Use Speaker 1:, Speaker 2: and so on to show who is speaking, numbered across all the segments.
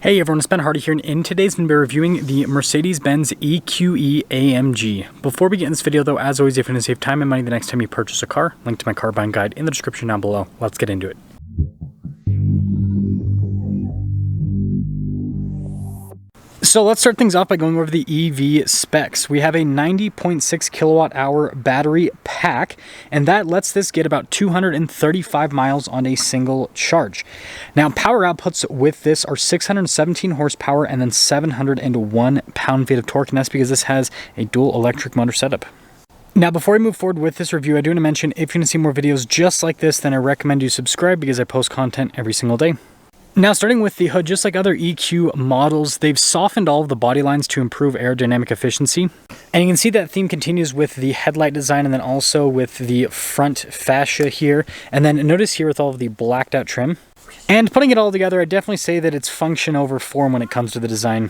Speaker 1: Hey everyone, it's Ben Hardy here, and in today's video, we're reviewing the Mercedes-Benz EQE AMG. Before we get in this video though, as always, if you want to save time and money the next time you purchase a car, link to my car buying guide in the description down below. Let's get into it. So let's start things off by going over the EV specs. We have a 90.6 kilowatt hour battery pack, and that lets this get about 235 miles on a single charge. Now, power outputs with this are 617 horsepower and then 701 pound-feet of torque, and that's because this has a dual electric motor setup. Now, before we move forward with this review, I do want to mention if you want to see more videos just like this, then I recommend you subscribe because I post content every single day. Now, starting with the hood, just like other EQ models, they've softened all of the body lines to improve aerodynamic efficiency. And you can see that theme continues with the headlight design and then also with the front fascia here. And then notice here with all of the blacked out trim. And putting it all together, I definitely say that it's function over form when it comes to the design.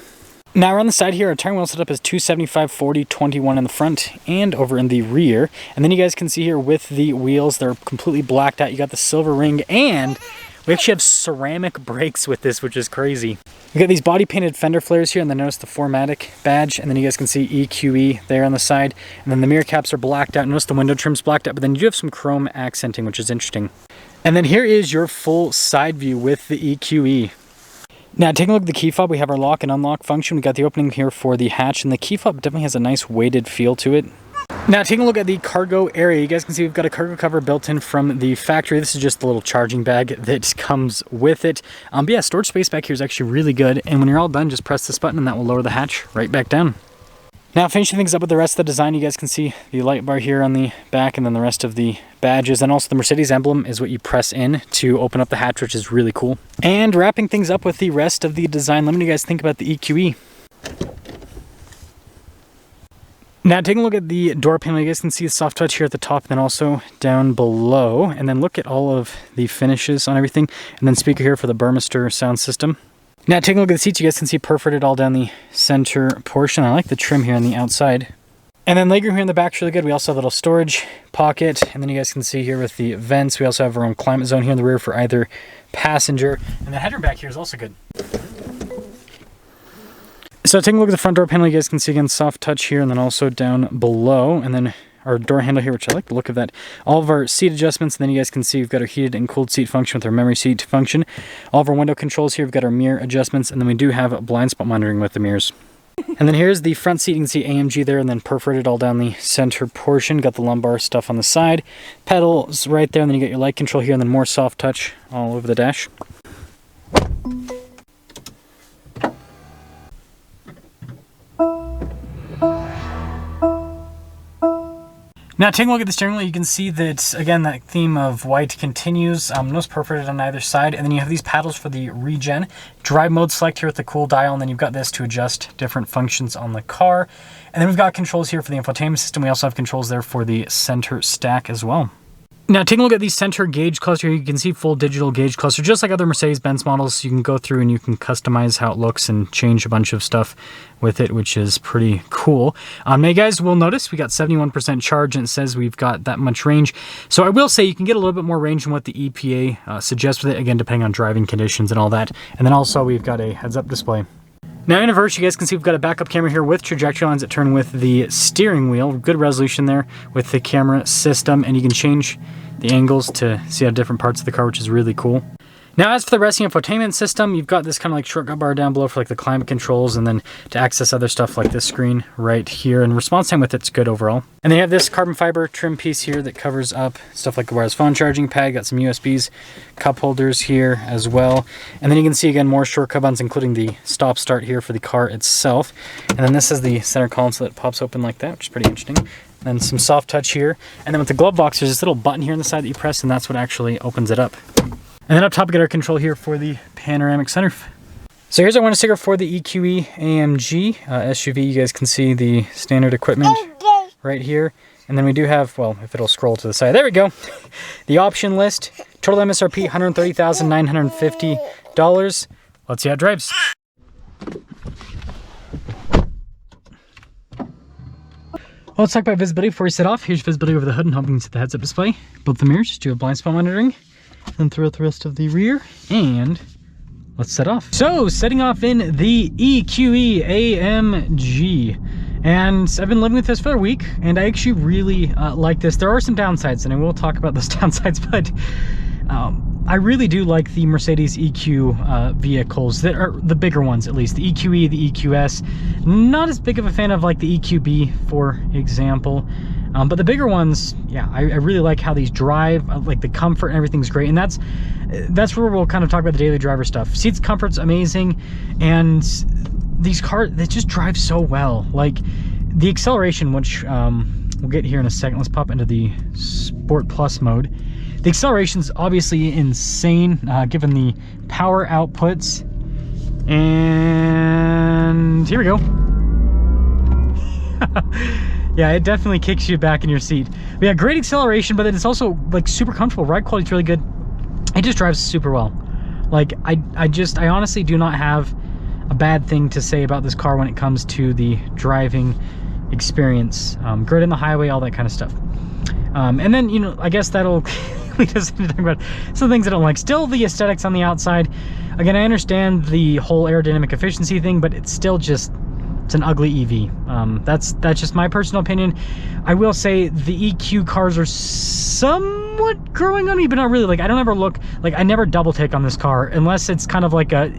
Speaker 1: Now, around the side here, our turn wheel setup is 275, 40, 21 in the front and over in the rear. And then you guys can see here with the wheels, they're completely blacked out. You got the silver ring, and we actually have ceramic brakes with this, which is crazy. We got these body painted fender flares here, and then notice the 4MATIC badge, and then you guys can see EQE there on the side. And then the mirror caps are blacked out. Notice the window trim's blacked out, but then you do have some chrome accenting, which is interesting. And then here is your full side view with the EQE. Now, taking a look at the key fob, we have our lock and unlock function. We got the opening here for the hatch, and the key fob definitely has a nice weighted feel to it. Now, taking a look at the cargo area, you guys can see we've got a cargo cover built in from the factory. This is just the little charging bag that comes with it. But yeah, storage space back here is actually really good. And when you're all done, just press this button and that will lower the hatch right back down. Now, finishing things up with the rest of the design, you guys can see the light bar here on the back and then the rest of the badges. And also the Mercedes emblem is what you press in to open up the hatch, which is really cool. And wrapping things up with the rest of the design, let me know what you guys think about the EQE. Now, taking a look at the door panel, you guys can see the soft touch here at the top and then also down below. And then look at all of the finishes on everything. And then speaker here for the Burmester sound system. Now, taking a look at the seats, you guys can see perforated all down the center portion. I like the trim here on the outside. And then legroom here in the back is really good. We also have a little storage pocket. And then you guys can see here with the vents, we also have our own climate zone here in the rear for either passenger. And the headroom back here is also good. So taking a look at the front door panel, you guys can see again soft touch here and then also down below, and then our door handle here, which I like the look of that. All of our seat adjustments, and then you guys can see we've got our heated and cooled seat function with our memory seat function. All of our window controls here, we've got our mirror adjustments, and then we do have blind spot monitoring with the mirrors. And then here's the front seat. You can see AMG there and then perforated all down the center portion. Got the lumbar stuff on the side. Pedals right there, and then you got your light control here and then more soft touch all over the dash. Now, taking a look at the steering wheel, you can see that, again, that theme of white continues. Nose perforated on either side. And then you have these paddles for the regen. Drive mode select here with the cool dial. And then you've got this to adjust different functions on the car. And then we've got controls here for the infotainment system. We also have controls there for the center stack as well. Now, taking a look at the center gauge cluster, you can see full digital gauge cluster. Just like other Mercedes-Benz models, you can go through and you can customize how it looks and change a bunch of stuff with it, which is pretty cool. Now, you guys will notice we got 71% charge, and it says we've got that much range. So I will say you can get a little bit more range than what the EPA suggests with it, again, depending on driving conditions and all that. And then also we've got a heads-up display. Now, in reverse, you guys can see we've got a backup camera here with trajectory lines that turn with the steering wheel. Good resolution there with the camera system, and you can change the angles to see how different parts of the car, which is really cool. Now, as for the rest of the infotainment system, you've got this kind of like shortcut bar down below for like the climate controls, and then to access other stuff like this screen right here. And response time with it's good overall. And they have this carbon fiber trim piece here that covers up stuff like the wireless phone charging pad. Got some USBs, cup holders here as well. And then you can see again more shortcut buttons, including the stop start here for the car itself. And then this is the center console that pops open like that, which is pretty interesting. And some soft touch here. And then with the glove box, there's this little button here on the side that you press, and that's what actually opens it up. And then up top, we get our control here for the panoramic sunroof. So here's our window sticker for the EQE AMG SUV. You guys can see the standard equipment right here. And then we do have, well, if it'll scroll to the side, there we go. The option list, total MSRP, $130,950. Let's see how it drives. Well, let's talk about visibility before we set off. Here's visibility over the hood and hoping you can see the heads-up display. Both the mirrors, do a blind spot monitoring. Then throughout the rest of the rear. And let's set off. So setting off in the EQE AMG. And I've been living with this for a week, and I actually really like this. There are some downsides, and I will talk about those downsides, but I really do like the Mercedes EQ vehicles, that are the bigger ones at least, the EQE, the EQS. Not as big of a fan of like the EQB, for example. But the bigger ones, yeah, I really like how these drive, like the comfort and everything's great. And that's where we'll kind of talk about the daily driver stuff. Seats comfort's amazing, and these cars, they just drive so well. Like the acceleration, which we'll get here in a second. Let's pop into the Sport Plus mode. The acceleration's obviously insane, given the power outputs. And here we go. Yeah, it definitely kicks you back in your seat. But yeah, great acceleration, but then it's also like super comfortable. Ride quality's really good. It just drives super well. Like I honestly do not have a bad thing to say about this car when it comes to the driving experience. Grid in the highway, all that kind of stuff. And then, you know, I guess that'll lead us into talking about some things I don't like. Still, the aesthetics on the outside. Again, I understand the whole aerodynamic efficiency thing, but it's still just, it's an ugly EV. That's just my personal opinion. I will say the EQ cars are somewhat growing on me, but not really. Like, I don't ever look, like, I never double take on this car unless it's kind of like a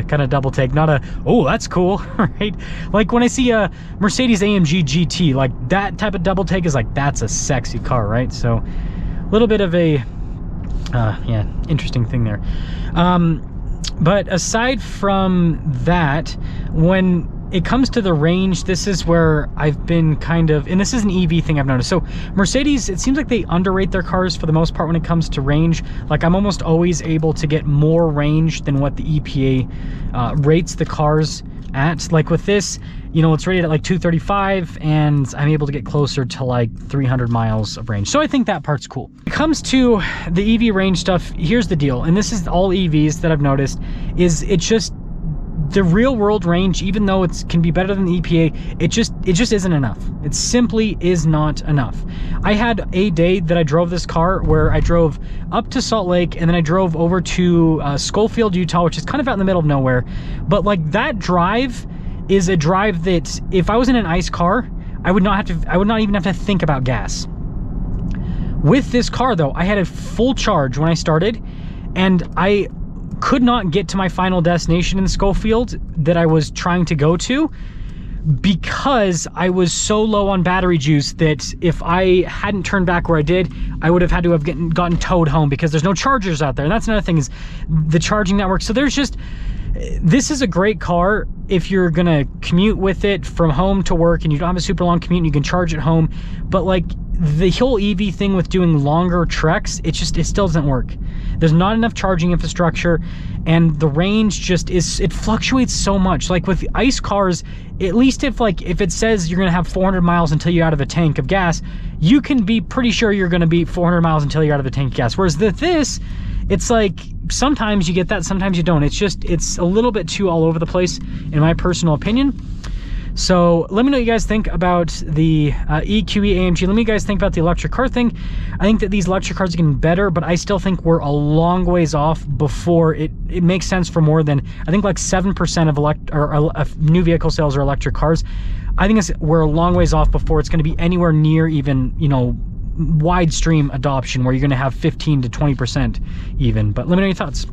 Speaker 1: kind of double take, not a, oh, that's cool, right? Like when I see a Mercedes AMG GT, like that type of double take is like, that's a sexy car, right? So a little bit of a, yeah, interesting thing there. But aside from that, when it comes to the range, this is where I've been kind of, and this is an EV thing I've noticed. So Mercedes, it seems like they underrate their cars for the most part when it comes to range. Like I'm almost always able to get more range than what the EPA rates the cars at. Like with this, you know, it's rated at like 235, and I'm able to get closer to like 300 miles of range. So I think that part's cool. When it comes to the EV range stuff, here's the deal, and this is all EVs that I've noticed, is it's just the real world range, even though it can be better than the EPA, it just isn't enough. It simply is not enough. I had a day that I drove this car where I drove up to Salt Lake, and then I drove over to Schofield, Utah, which is kind of out in the middle of nowhere. But like that drive is a drive that if I was in an ICE car, I would not even have to think about gas. With this car though, I had a full charge when I started, and I could not get to my final destination in Schofield that I was trying to go to because I was so low on battery juice that if I hadn't turned back where I did, I would have had to have gotten towed home because there's no chargers out there. And that's another thing, is the charging network. So there's just, this is a great car if you're gonna commute with it from home to work and you don't have a super long commute and you can charge at home. But like the whole EV thing with doing longer treks, it still doesn't work. There's not enough charging infrastructure, and the range just is, it fluctuates so much. Like with ICE cars, at least if it says you're gonna have 400 miles until you're out of a tank of gas, you can be pretty sure you're gonna be 400 miles until you're out of a tank of gas. Whereas this, it's like sometimes you get that, sometimes you don't. It's a little bit too all over the place in my personal opinion. So let me know what you guys think about the EQE AMG. Let me know what you guys think about the electric car thing. I think that these electric cars are getting better, but I still think we're a long ways off before it makes sense for more than, I think like 7% of new vehicle sales are electric cars. I think we're a long ways off before it's going to be anywhere near even, you know, wide stream adoption where you're going to have 15 to 20% even. But let me know your thoughts.